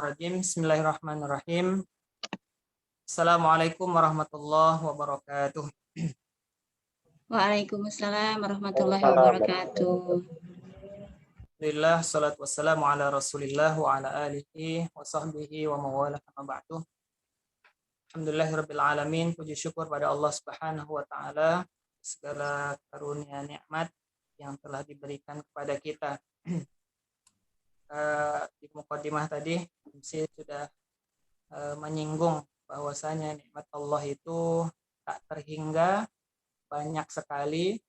Bismillahirrahmanirrahim. Assalamualaikum warahmatullahi wabarakatuh. Waalaikumsalam warahmatullahi wabarakatuh. Alhamdulillah, salatu wassalamu ala rasulillah wa ala alihi wa sahbihi wa mawalah amma ba'du. Alhamdulillahirabbil alamin, puji syukur pada Allah Subhanahu wa taala segala karunia nikmat yang telah diberikan kepada kita. Di mukadimah tadi saya sudah menyinggung bahwasanya nikmat Allah itu tak terhingga, banyak sekali,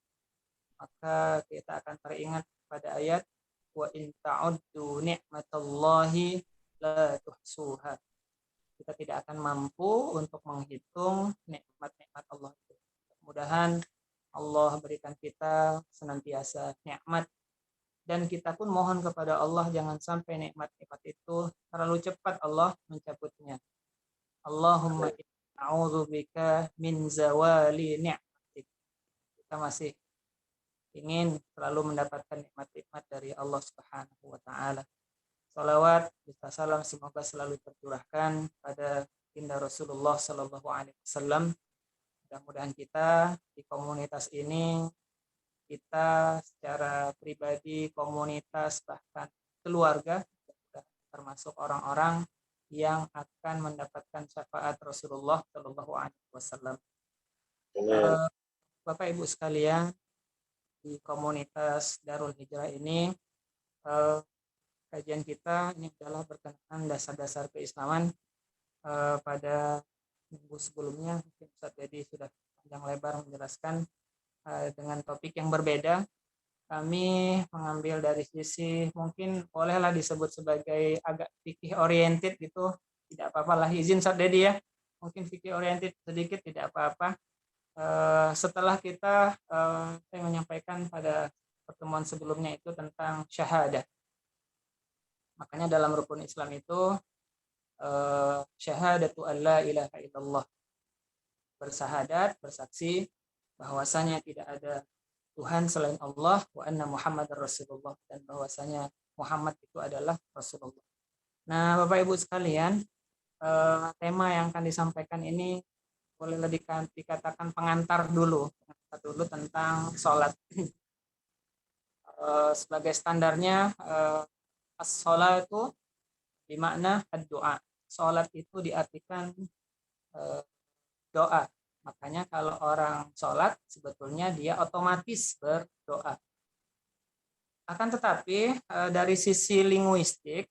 maka kita akan teringat pada ayat wa in ta'uddu ni'matallahi la tuhsuha. Kita tidak akan mampu untuk menghitung nikmat-nikmat Allah itu. Mudah-mudahan Allah berikan kita senantiasa nikmat, dan kita pun mohon kepada Allah jangan sampai nikmat-nikmat itu terlalu cepat Allah mencabutnya. Allahumma a'udzubika min zawali ni'matik. Kita masih ingin selalu mendapatkan nikmat-nikmat dari Allah Subhanahu wa taala. Salawat serta salam semoga selalu tercurahkan pada baginda Rasulullah sallallahu alaihi wasallam. Mudah-mudahan kita di komunitas ini, kita secara pribadi, komunitas, bahkan keluarga, termasuk orang-orang yang akan mendapatkan syafaat Rasulullah Shallallahu Alaihi Wasallam. Bapak Ibu sekalian, di komunitas Darul Hijrah ini, kajian kita ini adalah berkenaan dasar-dasar keislaman. Pada minggu sebelumnya, mungkin Ustaz Dedi sudah panjang lebar menjelaskan dengan topik yang berbeda. Kami mengambil dari sisi mungkin bolehlah disebut sebagai agak fikih oriented gitu, tidak apa-apa lah, izin Ustaz Dedi ya, mungkin fikih oriented sedikit tidak apa-apa. Setelah kita saya menyampaikan pada pertemuan sebelumnya itu tentang syahadah, makanya dalam rukun Islam itu syahadatu alla ilaha illallah, bersahadat, bersaksi bahwasanya tidak ada Tuhan selain Allah, wa anna Muhammadar Rasulullah, dan bahwasanya Muhammad itu adalah Rasulullah. Nah, Bapak Ibu sekalian, tema yang akan disampaikan ini bolehlah dikatakan pengantar dulu tentang sholat. Sebagai standarnya, as-sholat itu bermakna ad-doa. Sholat itu diartikan doa. Makanya kalau orang sholat sebetulnya dia otomatis berdoa. Akan tetapi dari sisi linguistik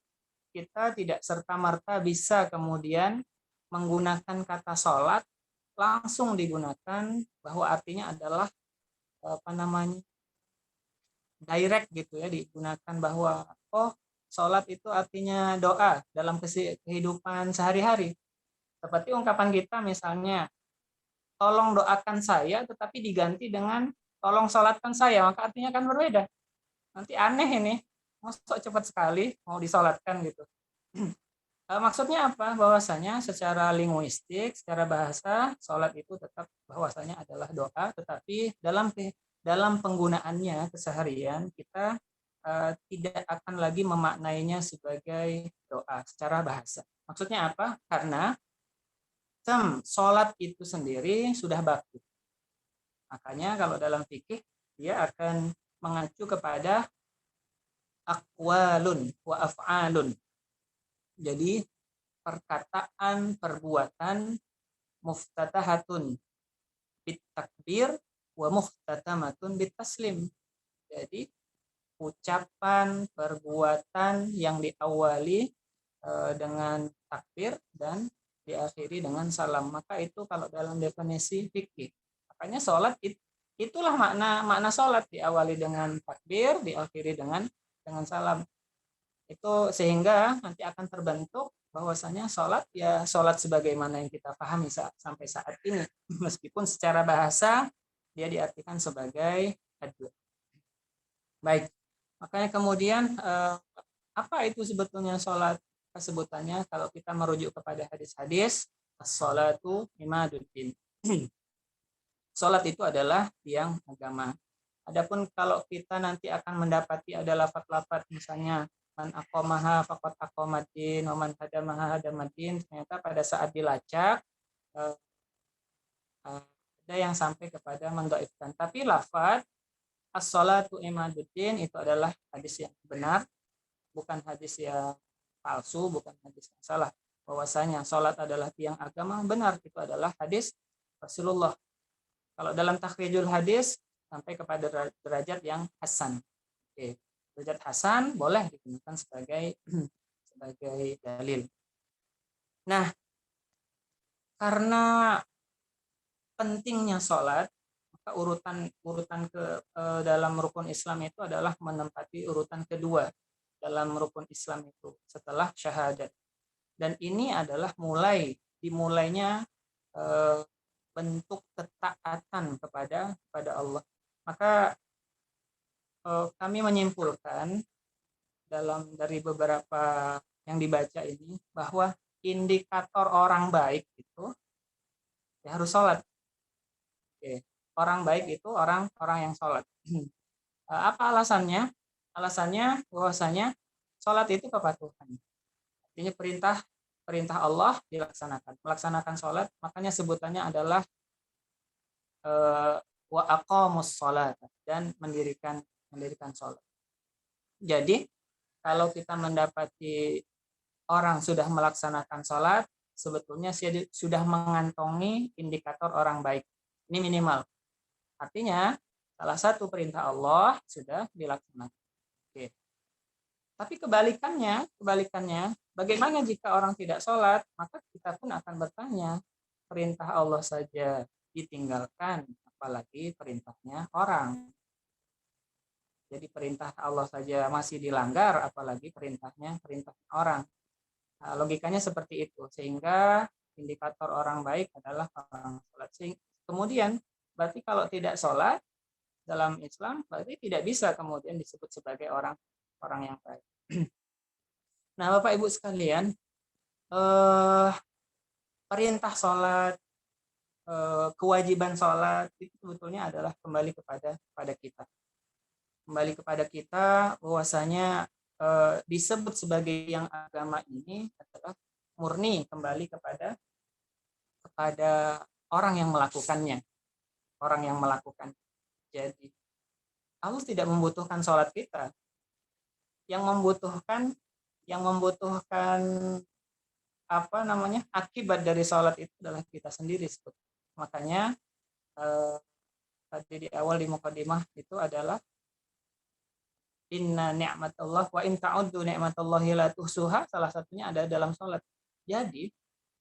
kita tidak serta-merta bisa kemudian menggunakan kata sholat langsung digunakan bahwa artinya adalah direct gitu ya, digunakan bahwa sholat itu artinya doa dalam kehidupan sehari-hari. Seperti ungkapan kita misalnya, tolong doakan saya, tetapi diganti dengan tolong sholatkan saya, maka artinya kan berbeda. Nanti aneh ini, masuk cepat sekali mau disolatkan gitu. Maksudnya apa? Bahwasanya secara linguistik, secara bahasa, sholat itu tetap bahwasanya adalah doa, tetapi dalam penggunaannya keseharian kita tidak akan lagi memaknainya sebagai doa secara bahasa. Maksudnya apa? Karena sholat itu sendiri sudah baku. Makanya kalau dalam fikih dia akan mengacu kepada aqwalun wa af'alun. Jadi perkataan, perbuatan, muftatahatun bit takbir wa muftatamatun bit taslim. Jadi ucapan, perbuatan yang diawali dengan takbir dan diakhiri dengan salam. Maka itu kalau dalam definisi fikih. Makanya sholat itulah makna sholat, diawali dengan takbir, diakhiri dengan salam. Itu sehingga nanti akan terbentuk bahwasanya sholat ya sholat sebagaimana yang kita pahami sampai saat ini. Meskipun secara bahasa dia diartikan sebagai doa. Baik, makanya kemudian apa itu sebetulnya sholat? Sebutannya kalau kita merujuk kepada hadis-hadis, as-sholatu imaduddin. Sholat itu adalah tiang agama. Adapun kalau kita nanti akan mendapati ada lafaz-lafaz misalnya man aqamaha faqad aqamaddin wa man hadamaha hadamaddin. Ternyata pada saat dilacak eh, ada yang sampai kepada mendhaifkan. Tapi lafaz as-salatu imaduddin itu adalah hadis yang benar, bukan hadis yang palsu, bukan hadis yang salah. Bahwasanya salat adalah tiang agama, benar, itu adalah hadis Rasulullah. Kalau dalam takhrijul hadis sampai kepada derajat yang hasan. Oke. Derajat hasan boleh digunakan sebagai dalil. Nah, karena pentingnya sholat, maka urutan ke dalam rukun Islam itu adalah menempati urutan kedua dalam rukun Islam itu setelah syahadat. Dan ini adalah dimulainya bentuk ketaatan kepada Allah. Maka kami menyimpulkan dari beberapa yang dibaca ini bahwa indikator orang baik itu ya harus sholat. Oke. Orang baik itu orang yang sholat. Apa alasannya? Alasannya bahwasanya sholat itu kepatuhan. Artinya perintah Allah dilaksanakan. Melaksanakan sholat, makanya sebutannya adalah wa aqamus sholat, dan mendirikan sholat. Jadi kalau kita mendapati orang sudah melaksanakan sholat, sebetulnya sudah mengantongi indikator orang baik. Ini minimal. Artinya salah satu perintah Allah sudah dilaksanakan. Oke. Tapi kebalikannya, bagaimana jika orang tidak sholat? Maka kita pun akan bertanya, perintah Allah saja ditinggalkan, apalagi perintahnya orang. Jadi perintah Allah saja masih dilanggar, apalagi perintah orang. Nah, logikanya seperti itu, sehingga indikator orang baik adalah orang sholat. Kemudian berarti kalau tidak sholat dalam Islam, berarti tidak bisa kemudian disebut sebagai orang yang baik. Nah, Bapak Ibu sekalian, perintah sholat, kewajiban sholat itu sebetulnya adalah kembali kepada kita. Kembali kepada kita, bahwasanya disebut sebagai yang agama ini adalah murni kembali kepada orang yang melakukannya. Jadi Allah tidak membutuhkan sholat kita. Yang membutuhkan akibat dari sholat itu adalah kita sendiri. Makanya tadi di awal di mukadimah itu adalah inna ni'matallah wa in ta'uddu ni'matallahi la tuhsuha, salah satunya ada dalam sholat. Jadi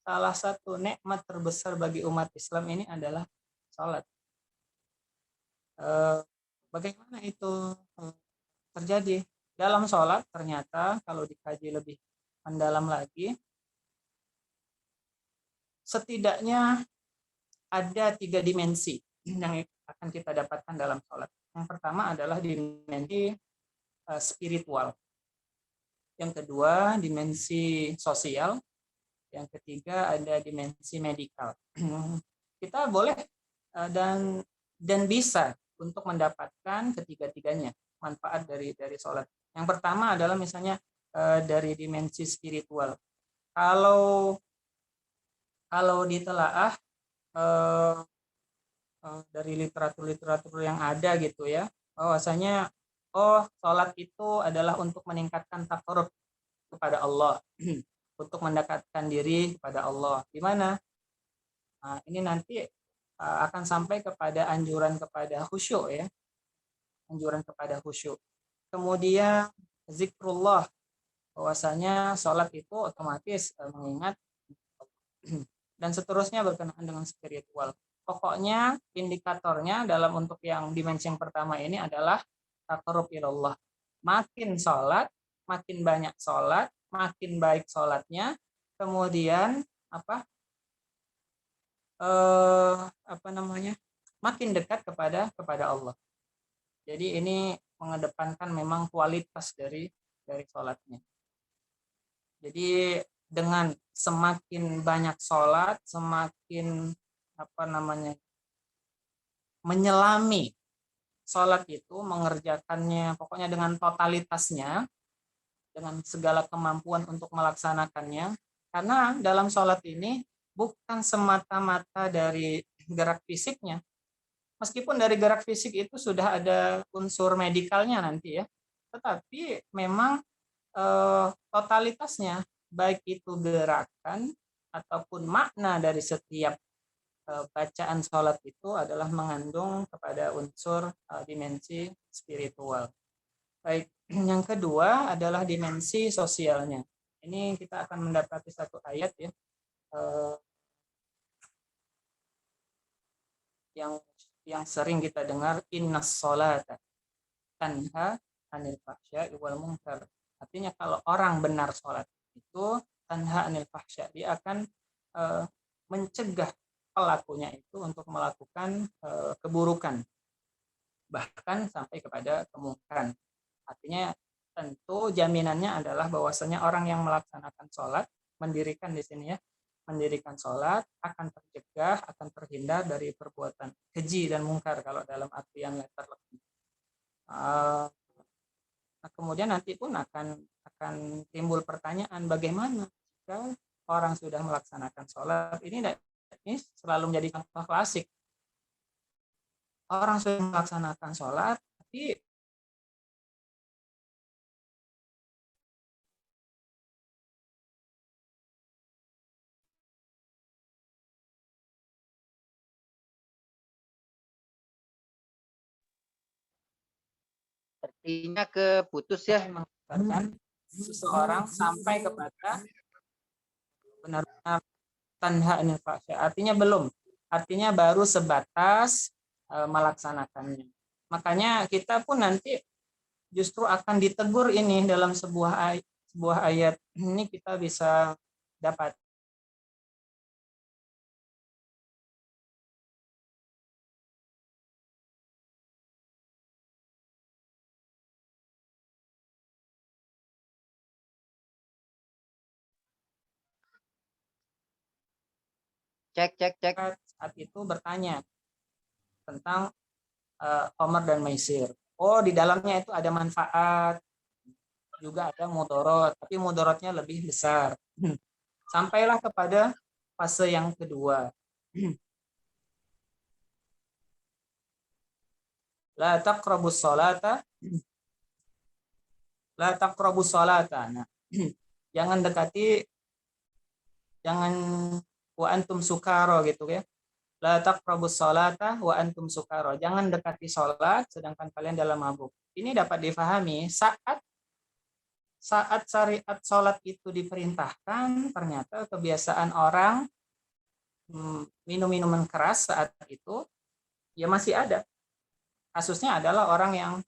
salah satu nikmat terbesar bagi umat Islam ini adalah sholat. Bagaimana itu terjadi? Dalam sholat ternyata kalau dikaji lebih mendalam lagi, setidaknya ada 3 dimensi yang akan kita dapatkan dalam sholat. Yang pertama adalah dimensi spiritual. Yang kedua dimensi sosial. Yang ketiga ada dimensi medikal. Kita boleh dan bisa untuk mendapatkan ketiga-tiganya manfaat dari sholat. Yang pertama adalah misalnya dari dimensi spiritual. Kalau ditelaah dari literatur yang ada gitu ya, bahwasanya sholat itu adalah untuk meningkatkan taqarrub kepada Allah, untuk mendekatkan diri kepada Allah. Di mana? Nah, ini nanti akan sampai kepada anjuran kepada khusyuk ya. Anjuran kepada khusyuk. Kemudian zikrullah, bahwasanya sholat itu otomatis mengingat dan seterusnya berkenaan dengan spiritual. Pokoknya indikatornya dalam untuk yang dimensi yang pertama ini adalah taqarrub ilallah. Makin sholat, makin banyak sholat, makin baik sholatnya, kemudian makin dekat kepada Allah. Jadi ini mengedepankan memang kualitas dari sholatnya. Jadi dengan semakin banyak sholat, semakin menyelami sholat itu, mengerjakannya pokoknya dengan totalitasnya, dengan segala kemampuan untuk melaksanakannya. Karena dalam sholat ini bukan semata-mata dari gerak fisiknya. Meskipun dari gerak fisik itu sudah ada unsur medikalnya nanti ya, tetapi memang totalitasnya, baik itu gerakan ataupun makna dari setiap bacaan sholat itu adalah mengandung kepada unsur dimensi spiritual. Baik, yang kedua adalah dimensi sosialnya. Ini kita akan mendapati satu ayat ya, yang sering kita dengar, innas sholata tanha anil fahsya'i wal munkar. Artinya kalau orang benar sholat itu tanha anil fahsya, dia akan mencegah pelakunya itu untuk melakukan keburukan, bahkan sampai kepada kemungkaran. Artinya tentu jaminannya adalah bahwasanya orang yang melaksanakan sholat, mendirikan di sini ya, mendirikan sholat akan tercegah, akan terhindar dari perbuatan keji dan mungkar kalau dalam artian letter lebih. Nah, kemudian nanti pun akan timbul pertanyaan, bagaimana jika orang sudah melaksanakan sholat? Ini selalu menjadi contoh klasik. Orang sudah melaksanakan sholat, tapi Sepertinya keputus ya. mengajarkan seseorang sampai kepada benar-benar tanha anil fahsya. Artinya belum. Artinya baru sebatas melaksanakannya. Makanya kita pun nanti justru akan ditegur ini dalam sebuah ayat. Ini kita bisa dapat. Cek. Saat itu bertanya tentang Khamar dan Maisir. Oh, di dalamnya itu ada manfaat, juga ada mudorot, tapi mudorotnya lebih besar. Sampailah kepada fase yang kedua. La taqrabus salata. La taqrabus salata. Nah, jangan dekati, jangan wa antum sukaro gitu ya. La taqrabus salata wa antum sukaro. Jangan dekati salat sedangkan kalian dalam mabuk. Ini dapat difahami saat syariat salat itu diperintahkan, ternyata kebiasaan orang minum minuman keras saat itu ya masih ada. Kasusnya adalah orang yang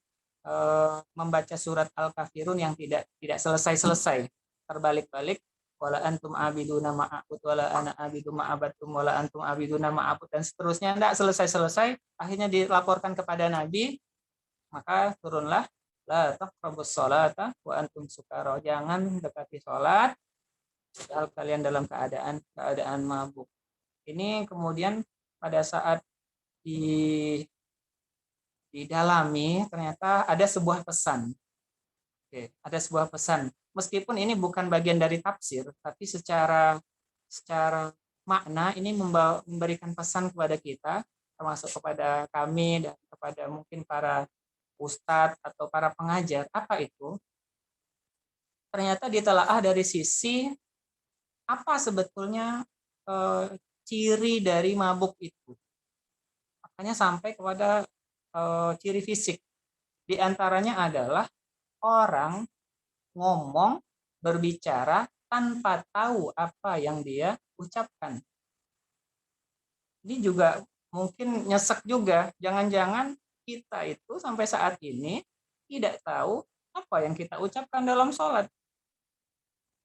membaca surat Al-Kafirun yang tidak selesai-selesai, terbalik-balik, wala antum abiduna ma'abud wala ana abidu ma'abattum wala antum abiduna ma'abud, dan seterusnya, tidak selesai-selesai. Akhirnya dilaporkan kepada Nabi, maka turunlah la taqrabus sholata wa antum sukara. Jangan dekati sholat padahal kalian dalam keadaan mabuk. Ini kemudian pada saat didalami ternyata ada sebuah pesan. Oke, ada sebuah pesan. Meskipun ini bukan bagian dari tafsir, tapi secara makna ini memberikan pesan kepada kita, termasuk kepada kami dan kepada mungkin para ustadz atau para pengajar. Apa itu? Ternyata ditelaah dari sisi apa sebetulnya ciri dari mabuk itu. Makanya sampai kepada ciri fisik. Di antaranya adalah orang ngomong, berbicara tanpa tahu apa yang dia ucapkan. Ini juga mungkin nyesek juga. Jangan-jangan kita itu sampai saat ini tidak tahu apa yang kita ucapkan dalam sholat.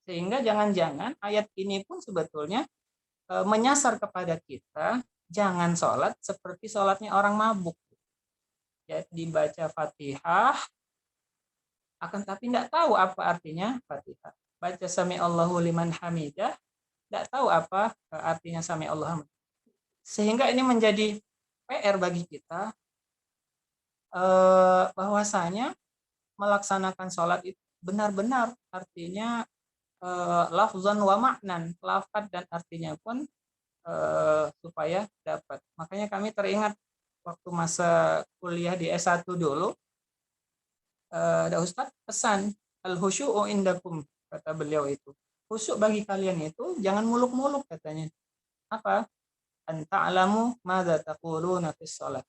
Sehingga jangan-jangan ayat ini pun sebetulnya menyasar kepada kita, jangan sholat seperti sholatnya orang mabuk. Ya, dibaca Fatihah, akan tapi tidak tahu apa artinya Fatihah. Baca Sami Allahu liman hamidah, tidak tahu apa artinya Sami Allahu. Sehingga ini menjadi PR bagi kita, bahwasanya melaksanakan sholat itu benar-benar artinya lafzan wa maknan, lafaz dan artinya pun supaya dapat. Makanya kami teringat waktu masa kuliah di S1 dulu, ada Ustadz pesan al-khusyu'u indakum, kata beliau itu. Khusyuk bagi kalian itu jangan muluk-muluk katanya. Apa? Anta alamu madza taquluna fis shalah.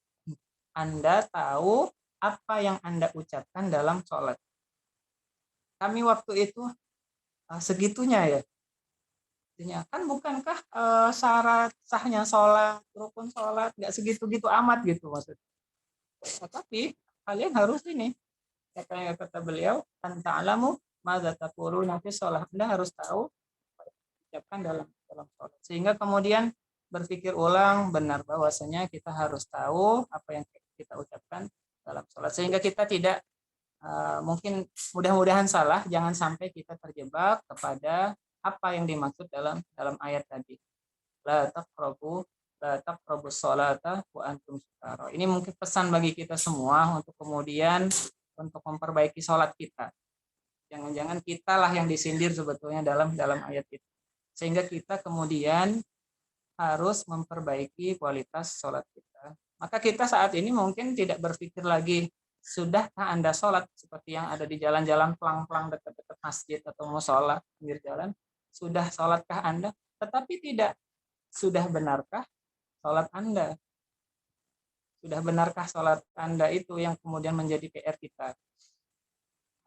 Anda tahu apa yang Anda ucapkan dalam sholat. Kami waktu itu segitunya ya. Artinya kan bukankah syarat sahnya sholat, rukun sholat nggak segitu-gitu amat gitu maksudnya. Tapi kalian harus ini, kata beliau, anta alamu madza taquluna fi shalah. Anda harus tahu apa yang diucapkan dalam sholat. Sehingga kemudian berpikir ulang benar bahwasanya kita harus tahu apa yang kita ucapkan dalam sholat. Sehingga kita tidak mungkin mudah-mudahan salah, jangan sampai kita terjebak kepada apa yang dimaksud dalam ayat tadi. La taqrabu sholata wa antum sukara. Ini mungkin pesan bagi kita semua untuk kemudian untuk memperbaiki sholat kita. Jangan-jangan kitalah yang disindir sebetulnya dalam ayat itu. Sehingga kita kemudian harus memperbaiki kualitas sholat kita. Maka kita saat ini mungkin tidak berpikir lagi, sudahkah Anda sholat seperti yang ada di jalan-jalan pelang-pelang dekat-dekat masjid atau musola pinggir jalan? Sudah sholatkah Anda? Tetapi tidak, sudah benarkah sholat Anda? Sudah benarkah sholat Anda itu yang kemudian menjadi PR kita?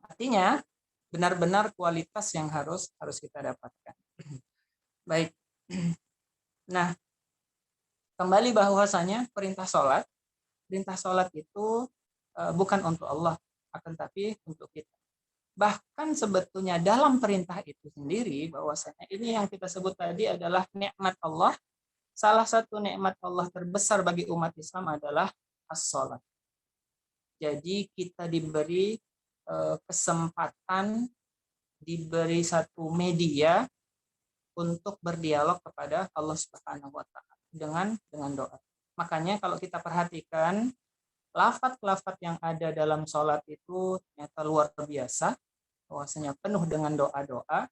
Artinya benar-benar kualitas yang harus kita dapatkan. Baik. Nah, kembali bahwasanya perintah sholat itu bukan untuk Allah, akan tapi untuk kita. Bahkan sebetulnya dalam perintah itu sendiri, bahwasanya ini yang kita sebut tadi adalah nikmat Allah. Salah satu nikmat Allah terbesar bagi umat Islam adalah as-sholat. Jadi kita diberi kesempatan, diberi satu media untuk berdialog kepada Allah Subhanahu wa taala dengan doa. Makanya kalau kita perhatikan lafaz-lafaz yang ada dalam sholat itu ternyata luar biasa, bahwasanya penuh dengan doa-doa,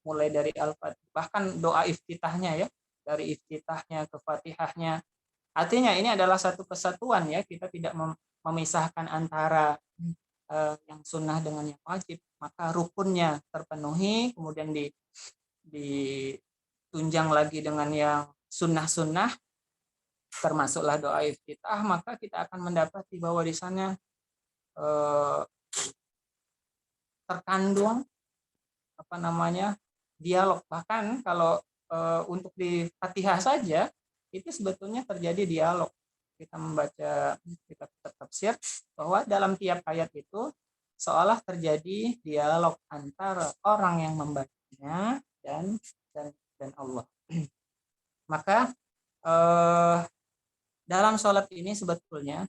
mulai dari Al-Fatihah, bahkan doa iftitahnya ya, dari iftitahnya ke Fatihahnya. Artinya ini adalah satu kesatuan ya, kita tidak memisahkan antara yang sunnah dengan yang wajib, maka rukunnya terpenuhi, kemudian ditunjang lagi dengan yang sunnah-sunnah, termasuklah doa iftitah, maka kita akan mendapati bahwa di sana terkandung dialog. Bahkan kalau untuk di Fatihah saja itu sebetulnya terjadi dialog. Kita membaca kitab tafsir bahwa dalam tiap ayat itu seolah terjadi dialog antara orang yang membacanya dan Allah. Maka dalam sholat ini sebetulnya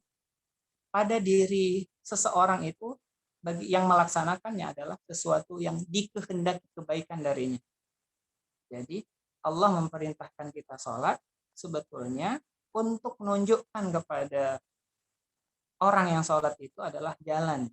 pada diri seseorang itu bagi yang melaksanakannya adalah sesuatu yang dikehendaki kebaikan darinya. Jadi Allah memerintahkan kita sholat sebetulnya untuk menunjukkan kepada orang yang sholat itu adalah jalan.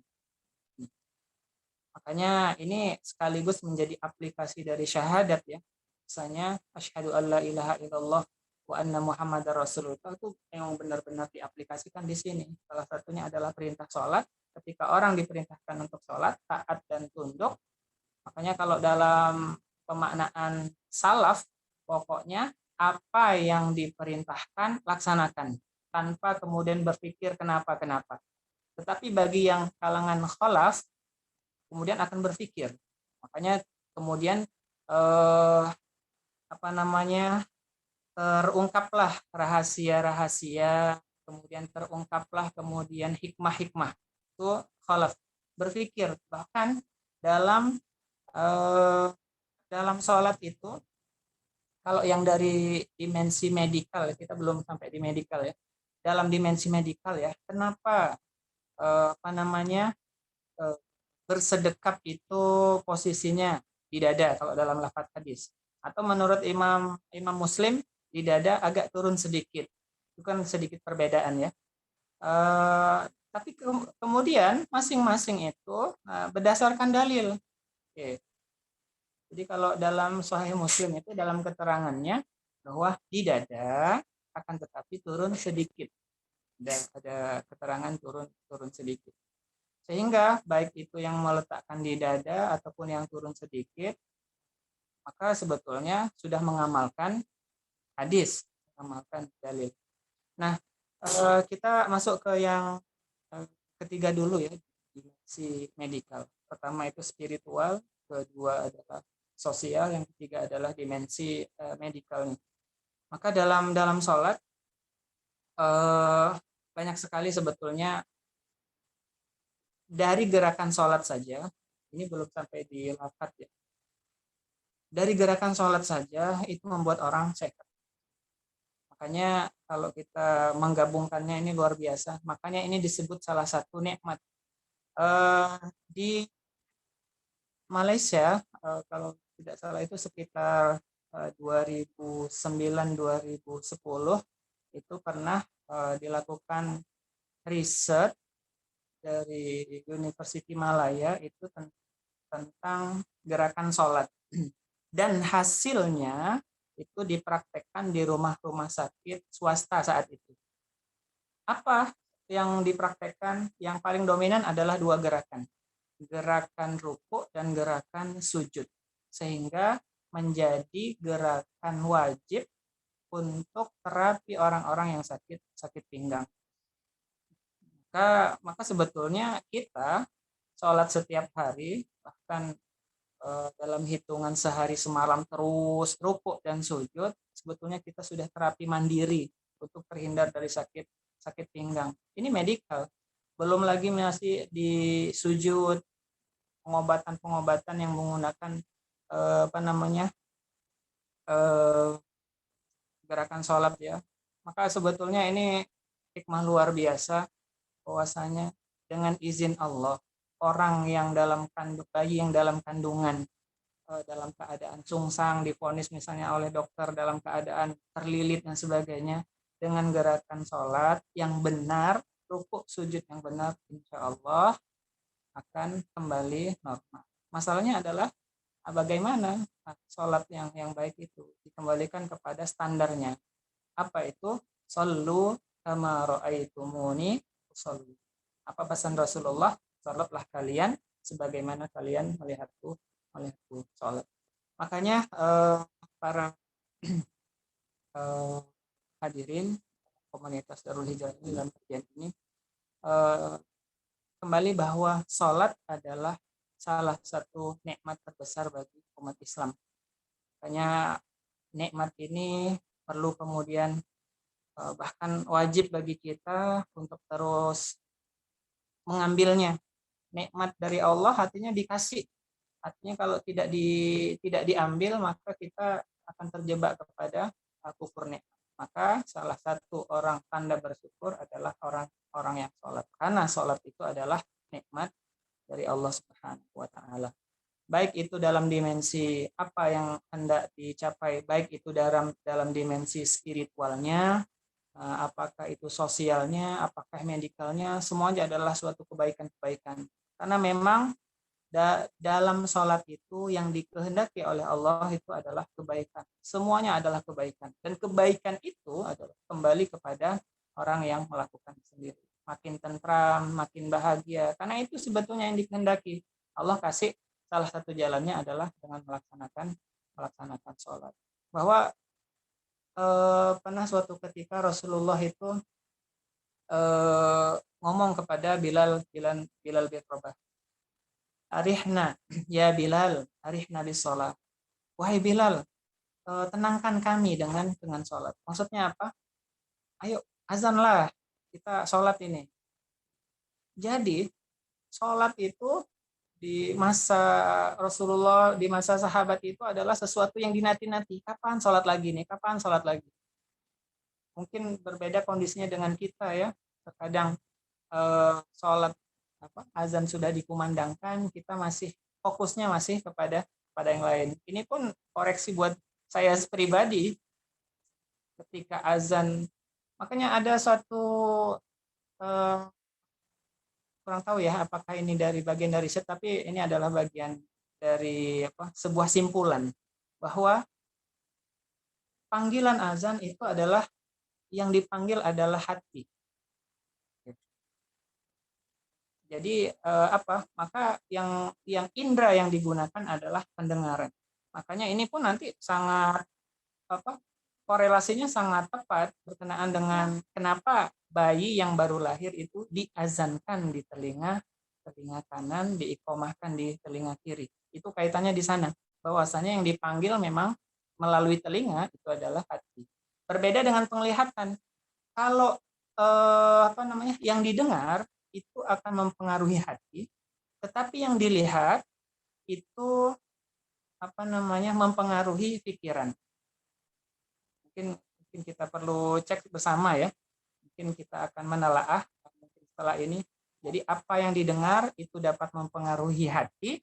Makanya ini sekaligus menjadi aplikasi dari syahadat ya. Misalnya asyhadu alla ilaha illallah wa anna muhammadar rasulullah itu yang benar-benar diaplikasikan di sini. Salah satunya adalah perintah sholat. Ketika orang diperintahkan untuk sholat, taat dan tunduk. Makanya kalau dalam pemaknaan salaf, pokoknya apa yang diperintahkan laksanakan tanpa kemudian berpikir kenapa. Tetapi bagi yang kalangan khalaf kemudian akan berpikir. Makanya kemudian terungkaplah rahasia-rahasia, kemudian terungkaplah kemudian hikmah-hikmah. Itu khalaf berpikir. Bahkan dalam sholat itu, kalau yang dari dimensi medikal, kita belum sampai di medikal ya. Dalam dimensi medikal ya, kenapa bersedekap itu posisinya di dada kalau dalam lafaz hadis. Atau menurut Imam Muslim di dada agak turun sedikit. Itu kan sedikit perbedaan ya. Tapi kemudian masing-masing itu berdasarkan dalil. Oke. Jadi kalau dalam Sahih Muslim itu dalam keterangannya bahwa di dada akan tetapi turun sedikit. Ada keterangan turun sedikit. Sehingga baik itu yang meletakkan di dada ataupun yang turun sedikit, maka sebetulnya sudah mengamalkan hadis, mengamalkan dalil. Nah, kita masuk ke yang ketiga dulu ya, dimensi medikal. Pertama itu spiritual, kedua adalah sosial, yang ketiga adalah dimensi medikalnya. Maka dalam sholat banyak sekali sebetulnya dari gerakan sholat saja, ini belum sampai di lafaz ya. Dari gerakan sholat saja itu membuat orang sehat. Makanya kalau kita menggabungkannya ini luar biasa. Makanya ini disebut salah satu nikmat. Di Malaysia kalau tidak salah itu sekitar 2009-2010 itu pernah dilakukan riset dari University Malaya itu tentang gerakan sholat, dan hasilnya itu dipraktekkan di rumah-rumah sakit swasta saat itu. Apa yang dipraktekkan? Yang paling dominan adalah dua gerakan ruku dan gerakan sujud, sehingga menjadi gerakan wajib untuk terapi orang-orang yang sakit pinggang. Maka sebetulnya kita sholat setiap hari, bahkan dalam hitungan sehari semalam terus ruku dan sujud, sebetulnya kita sudah terapi mandiri untuk terhindar dari sakit pinggang. Ini medikal. Belum lagi masih di sujud, pengobatan yang menggunakan gerakan sholat ya. Maka sebetulnya ini hikmah luar biasa, bahwasanya dengan izin Allah, orang yang bayi yang dalam kandungan dalam keadaan sungsang, divonis misalnya oleh dokter dalam keadaan terlilit dan sebagainya, dengan gerakan sholat yang benar, rukuk sujud yang benar, insya Allah akan kembali normal. Masalahnya adalah bagaimana sholat yang baik itu dikembalikan kepada standarnya. Apa itu? Shollu kama ra'aitumuni usolli. Apa pesan Rasulullah? Sholatlah kalian sebagaimana kalian melihatku sholat. Makanya para hadirin komunitas Darul Hijrah ini dalam kajian ini kembali bahwa sholat adalah salah satu nikmat terbesar bagi umat Islam. Makanya nikmat ini perlu kemudian bahkan wajib bagi kita untuk terus mengambilnya. Nikmat dari Allah artinya dikasih. Artinya kalau tidak diambil, maka kita akan terjebak kepada kufur nikmat. Maka salah satu orang tanda bersyukur adalah orang yang sholat. Karena sholat itu adalah nikmat dari Allah Subhanahu wa Ta'ala. Baik itu dalam dimensi apa yang hendak dicapai, baik itu dalam dimensi spiritualnya, apakah itu sosialnya, apakah medikalnya, semuanya adalah suatu kebaikan-kebaikan. Karena memang dalam sholat itu yang dikehendaki oleh Allah itu adalah kebaikan. Semuanya adalah kebaikan. Dan kebaikan itu adalah kembali kepada orang yang melakukan sendiri. Makin tentram, makin bahagia. Karena itu sebetulnya yang dikehendaki. Allah kasih salah satu jalannya adalah dengan melaksanakan sholat. Bahwa pernah suatu ketika Rasulullah itu ngomong kepada Bilal bin Rabah, arihna ya Bilal, arihna bis sholat. Wahai Bilal, tenangkan kami dengan sholat. Maksudnya apa? Ayo azanlah, kita sholat ini. Jadi sholat itu di masa Rasulullah, di masa sahabat itu adalah sesuatu yang dinanti-nanti. Kapan sholat lagi nih? Kapan sholat lagi? Mungkin berbeda kondisinya dengan kita ya. Terkadang sholat azan sudah dikumandangkan, kita masih fokusnya masih kepada yang lain. Ini pun koreksi buat saya pribadi ketika azan. Makanya ada suatu kurang tahu ya apakah ini dari bagian dari riset, tapi ini adalah bagian dari sebuah simpulan bahwa panggilan azan itu adalah yang dipanggil adalah hati. Jadi maka yang indera yang digunakan adalah pendengaran. Makanya ini pun nanti sangat korelasinya sangat tepat berkenaan dengan kenapa bayi yang baru lahir itu diazankan di telinga kanan, diiqomahkan di telinga kiri. Itu kaitannya di sana. Bahwasanya yang dipanggil memang melalui telinga itu adalah hati. Berbeda dengan penglihatan. Kalau yang didengar itu akan mempengaruhi hati, tetapi yang dilihat itu mempengaruhi pikiran. Mungkin kita perlu cek bersama ya. Mungkin kita akan menelaah setelah ini. Jadi apa yang didengar itu dapat mempengaruhi hati,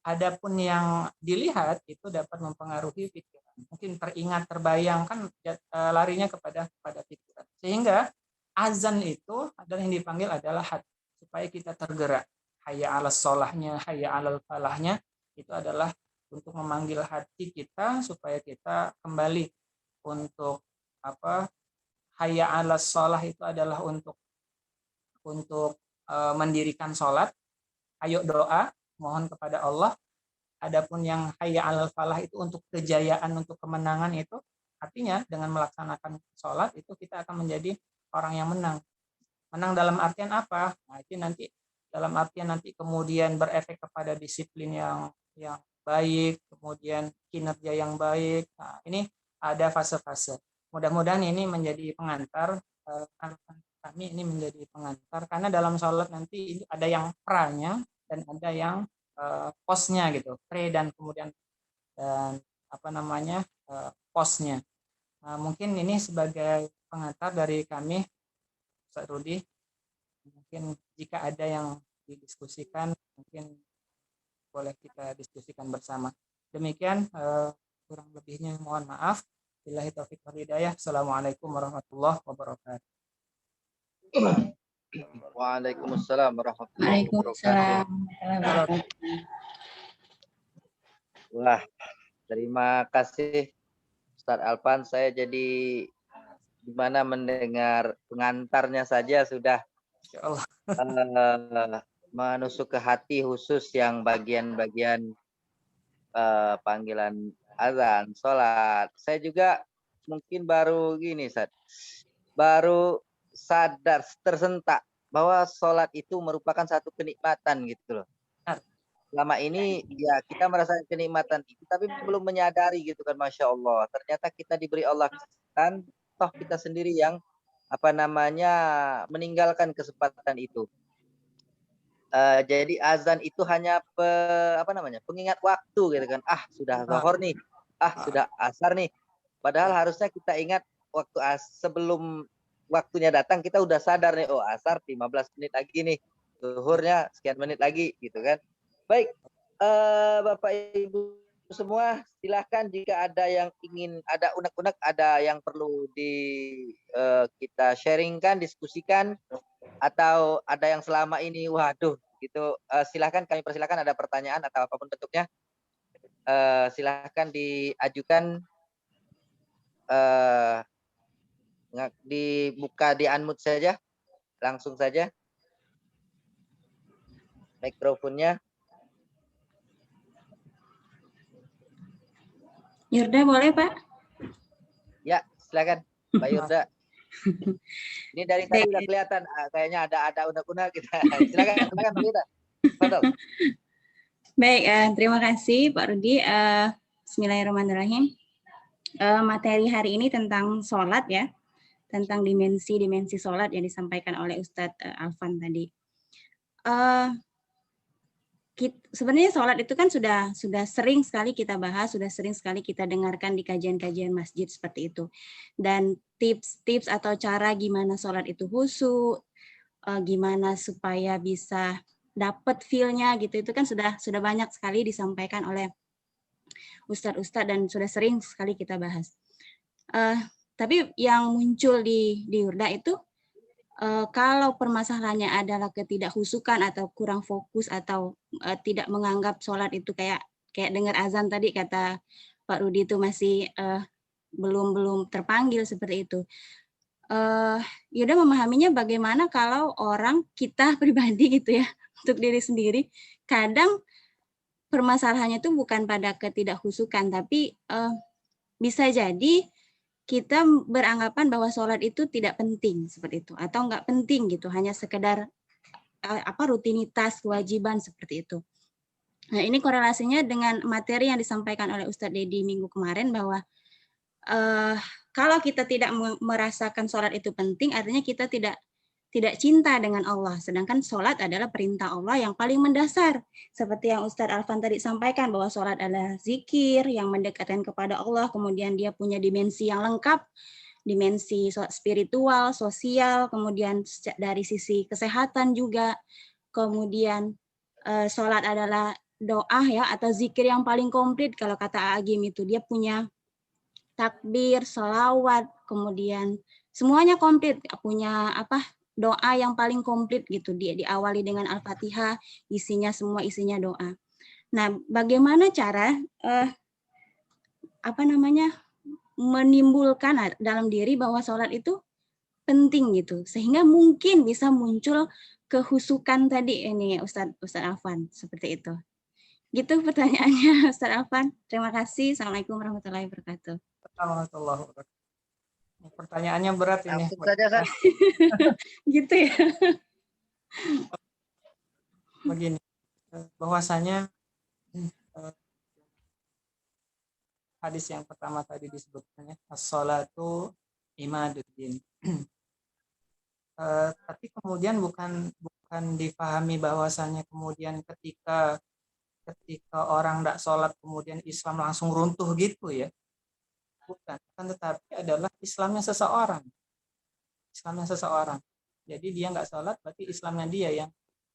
adapun yang dilihat itu dapat mempengaruhi pikiran. Mungkin teringat, terbayang, kan larinya kepada pikiran. Sehingga azan itu adalah yang dipanggil adalah hati, supaya kita tergerak. Hayya 'alas sholahnya, hayya 'alal falahnya itu adalah untuk memanggil hati kita supaya kita kembali untuk hayya 'alas sholah itu adalah untuk mendirikan sholat. Ayo doa, mohon kepada Allah. Adapun yang hayya 'alal falah itu untuk kejayaan, untuk kemenangan, itu artinya dengan melaksanakan sholat itu kita akan menjadi orang yang menang. Menang dalam artian apa? Nah, itu nanti dalam artian nanti kemudian berefek kepada disiplin yang baik, kemudian kinerja yang baik. Nah, ini ada fase-fase. Mudah-mudahan ini menjadi pengantar, kami ini menjadi pengantar, karena dalam sholat nanti ada yang pra-nya dan ada yang posnya gitu, pre dan kemudian posnya. Nah, mungkin ini sebagai pengantar dari kami, Ustaz Rudi. Mungkin jika ada yang didiskusikan, mungkin boleh kita diskusikan bersama. Demikian, kurang lebihnya mohon maaf. Billahi taufiq wal hidayah. Assalamualaikum warahmatullahi wabarakatuh. Waalaikumsalam warahmatullahi wabarakatuh. Wah, terima kasih Ustaz Alfan. Saya jadi gimana mendengar pengantarnya saja sudah menusuk ke hati, khusus yang bagian-bagian panggilan azan, sholat. Saya juga mungkin baru gini, Ustaz, baru sadar, tersentak bahwa sholat itu merupakan satu kenikmatan gitu loh. Selama ini ya kita merasakan kenikmatan itu, tapi belum menyadari gitu kan, Masya Allah. Ternyata kita diberi Allah kesempatan, toh kita sendiri yang meninggalkan kesempatan itu. Jadi azan itu hanya pengingat waktu gitu kan. Sudah zuhur nih, sudah asar nih. Padahal harusnya kita ingat waktu sebelum waktunya datang, kita udah sadar nih, asar 15 menit lagi nih, zuhurnya sekian menit lagi gitu kan. Baik, Bapak Ibu semua, silahkan jika ada yang ingin, ada unek-unek, ada yang perlu kita sharingkan, diskusikan, atau ada yang selama ini waduh gitu, silahkan kami persilahkan, ada pertanyaan atau apapun bentuknya, silahkan diajukan, dibuka, di unmute saja, langsung saja mikrofonnya. Yurda boleh Pak? Ya, silakan Pak Yurda. Ini dari tadi udah kelihatan, kayaknya ada unek-unek kita. Silakan Pak Yurda. Betul. Baik, terima kasih Pak Rudi. Bismillahirrahmanirrahim. Materi hari ini tentang sholat ya, tentang dimensi sholat yang disampaikan oleh Ustadz Alfan tadi. Sebenarnya sholat itu kan sudah sering sekali kita bahas, sudah sering sekali kita dengarkan di kajian-kajian masjid seperti itu. Dan tips-tips atau cara gimana sholat itu khusyuk, gimana supaya bisa dapat feel-nya gitu, itu kan sudah banyak sekali disampaikan oleh ustadz-ustadz dan sudah sering sekali kita bahas. Tapi yang muncul di Yurda itu kalau permasalahannya adalah ketidakhusukan atau kurang fokus atau tidak menganggap sholat itu kayak dengar azan tadi kata Pak Rudi itu masih belum terpanggil seperti itu. Yuda memahaminya bagaimana kalau orang kita pribadi gitu ya, untuk diri sendiri, kadang permasalahannya itu bukan pada ketidakhusukan, tapi bisa jadi kita beranggapan bahwa sholat itu tidak penting seperti itu, atau enggak penting gitu, hanya sekedar rutinitas, kewajiban seperti itu. Nah, ini korelasinya dengan materi yang disampaikan oleh Ustadz Dedi minggu kemarin bahwa kalau kita tidak merasakan sholat itu penting, artinya kita tidak cinta dengan Allah. Sedangkan sholat adalah perintah Allah yang paling mendasar. Seperti yang Ustadz Alfan tadi sampaikan bahwa sholat adalah zikir yang mendekatkan kepada Allah, kemudian dia punya dimensi yang lengkap, dimensi spiritual, sosial, kemudian dari sisi kesehatan juga. Kemudian sholat adalah doa ya, atau zikir yang paling komplit. Kalau kata Agim itu dia punya takbir, sholawat, kemudian semuanya komplit, punya doa yang paling komplit gitu. Dia diawali dengan Al-Fatihah, semua isinya doa. Nah, bagaimana cara menimbulkan dalam diri bahwa sholat itu penting gitu, sehingga mungkin bisa muncul kehusukan tadi ini Ustadz Afan, seperti itu. Gitu pertanyaannya Ustadz Afan. Terima kasih. Assalamualaikum warahmatullahi wabarakatuh. Warahmatullahi wabarakatuh. Pertanyaannya berat ini. Langsung saja, San. Gitu ya. Begini, bahwasanya hadis yang pertama tadi disebutkannya as-sholatu imaduddin. Tapi kemudian bukan dipahami bahwasanya kemudian ketika orang tidak sholat kemudian Islam langsung runtuh gitu ya. Bukan, tetapi adalah Islamnya seseorang. Jadi dia nggak sholat, berarti Islamnya dia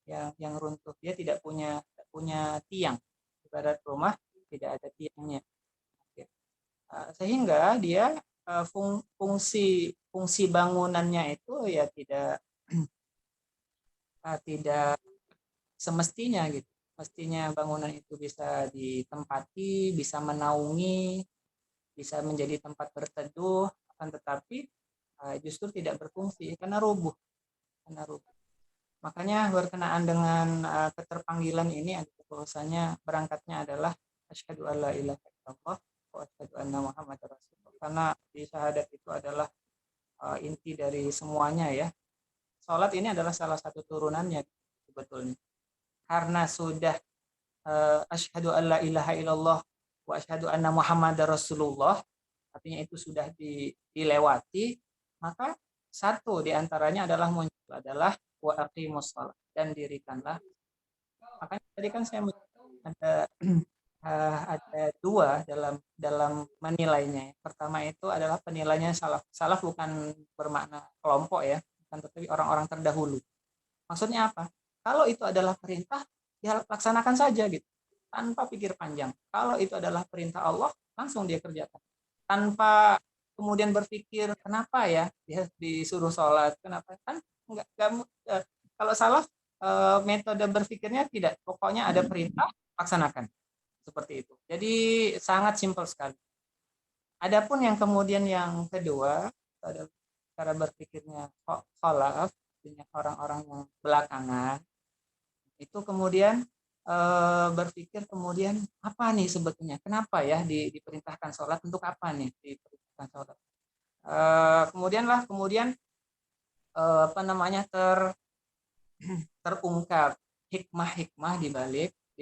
yang runtuh. Dia tidak punya tiang. Ibarat rumah tidak ada tiangnya. Sehingga dia fungsi bangunannya itu ya tidak semestinya gitu. Mestinya bangunan itu bisa ditempati, bisa menaungi, bisa menjadi tempat berteduh, akan tetapi justru tidak berfungsi karena rubuh. Makanya berkenaan dengan keterpanggilan ini bahwasanya berangkatnya adalah asyhadu alla ilaha illallah wa asyhadu anna muhammadar rasulullah. Karena di syahadat itu adalah inti dari semuanya ya. Salat ini adalah salah satu turunannya sebetulnya. Karena sudah asyhadu alla ilaha illallah wa asyhadu anna muhammadar rasulullah, artinya itu sudah dilewati, maka satu diantaranya adalah muncul adalah wa aqimus shalah, dan dirikanlah. Makanya tadi kan saya ada dua dalam menilainya. Pertama itu adalah penilainya salaf. Salaf bukan bermakna kelompok ya, bukan, tetapi orang-orang terdahulu. Maksudnya apa? Kalau itu adalah perintah, ya laksanakan saja gitu, tanpa pikir panjang. Kalau itu adalah perintah Allah, langsung dia kerjakan, tanpa kemudian berpikir kenapa ya dia disuruh sholat, kenapa, kan enggak kalau salaf metode berpikirnya tidak, pokoknya ada perintah laksanakan, seperti itu. Jadi sangat simpel sekali. Adapun yang kemudian yang kedua adalah cara berpikirnya khalaf, orang-orang yang belakangan itu kemudian berpikir kemudian apa nih sebetulnya, kenapa ya diperintahkan sholat, untuk apa nih diperintahkan sholat. Kemudian terungkap hikmah di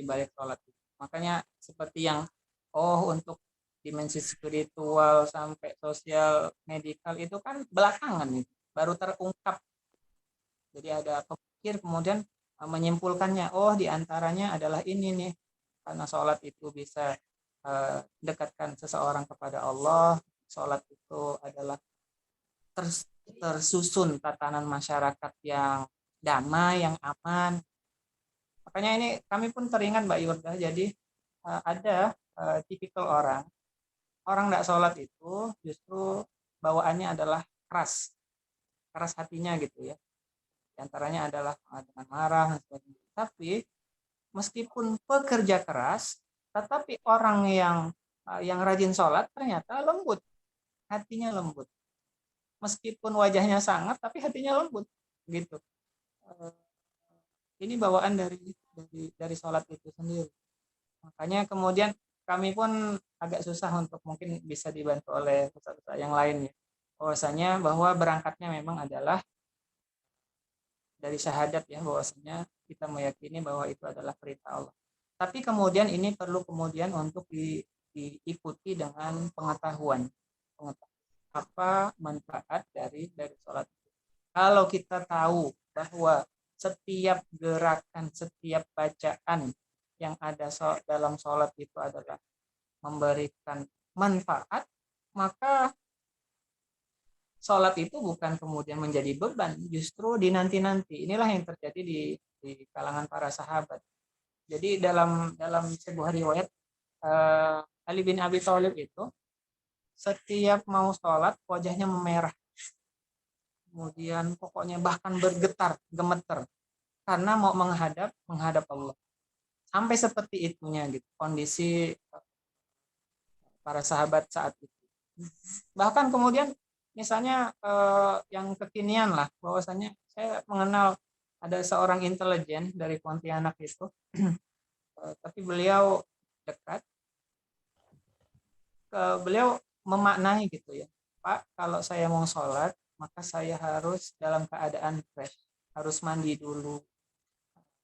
balik sholat. Makanya seperti yang untuk dimensi spiritual sampai sosial medikal itu kan belakangan nih, baru terungkap. Jadi ada pemikir kemudian menyimpulkannya, diantaranya adalah ini nih, karena sholat itu bisa dekatkan seseorang kepada Allah. Sholat itu adalah tersusun tatanan masyarakat yang damai, yang aman. Makanya ini kami pun teringat Mbak Yurda, jadi ada tipikal orang tidak sholat itu justru bawaannya adalah keras hatinya gitu ya. Di antaranya adalah dengan marah dan sebagainya. Tapi meskipun pekerja keras, tetapi orang yang rajin sholat ternyata lembut, hatinya lembut. Meskipun wajahnya sangat, tapi hatinya lembut, gitu. Ini bawaan dari sholat itu sendiri. Makanya kemudian kami pun agak susah untuk mungkin bisa dibantu oleh ustaz-ustaz yang lain ya. Bahwasanya bahwa berangkatnya memang adalah dari syahadat ya, bahwasanya kita meyakini bahwa itu adalah perintah Allah. Tapi kemudian ini perlu kemudian untuk diikuti dengan pengetahuan apa manfaat dari sholat. Kalau kita tahu bahwa setiap gerakan, setiap bacaan yang ada dalam sholat itu adalah memberikan manfaat, maka sholat itu bukan kemudian menjadi beban, justru di nanti-nanti. Inilah yang terjadi di kalangan para sahabat. Jadi dalam sebuah riwayat, Ali bin Abi Thalib itu setiap mau sholat wajahnya memerah, kemudian pokoknya bahkan bergetar, gemeter, karena mau menghadap Allah. Sampai seperti itunya gitu kondisi para sahabat saat itu. Bahkan kemudian misalnya yang kekinian lah, bahwasanya saya mengenal ada seorang intelijen dari Pontianak itu, tapi beliau dekat, beliau memaknai gitu ya, Pak, kalau saya mau sholat maka saya harus dalam keadaan fresh, harus mandi dulu,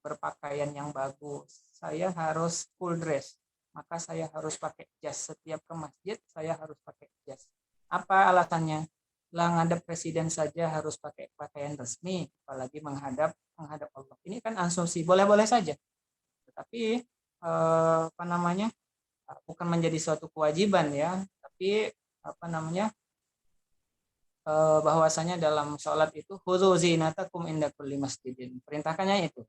berpakaian yang bagus, saya harus full dress, maka saya harus pakai jas, setiap ke masjid saya harus pakai jas. Apa alasannya? Lah ngadep presiden saja harus pakai pakaian resmi, apalagi menghadap Allah. Ini kan asumsi, boleh-boleh saja. Tetapi apa namanya? Bukan menjadi suatu kewajiban ya, tapi apa namanya? Bahwasanya dalam sholat itu khudzu zinatakum inda kulli masjidin. Perintahkannya itu.